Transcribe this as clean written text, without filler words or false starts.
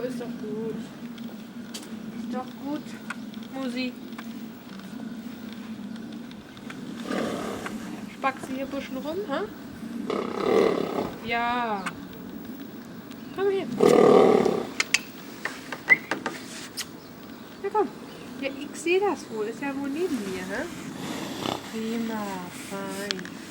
ist doch gut. Ist doch gut, Musi. Spackst du hier Buschen rum, hä? Ja. Komm her. Ja, komm. Ja, ich sehe das wohl. Ist ja wohl neben mir, hä? Prima, fein.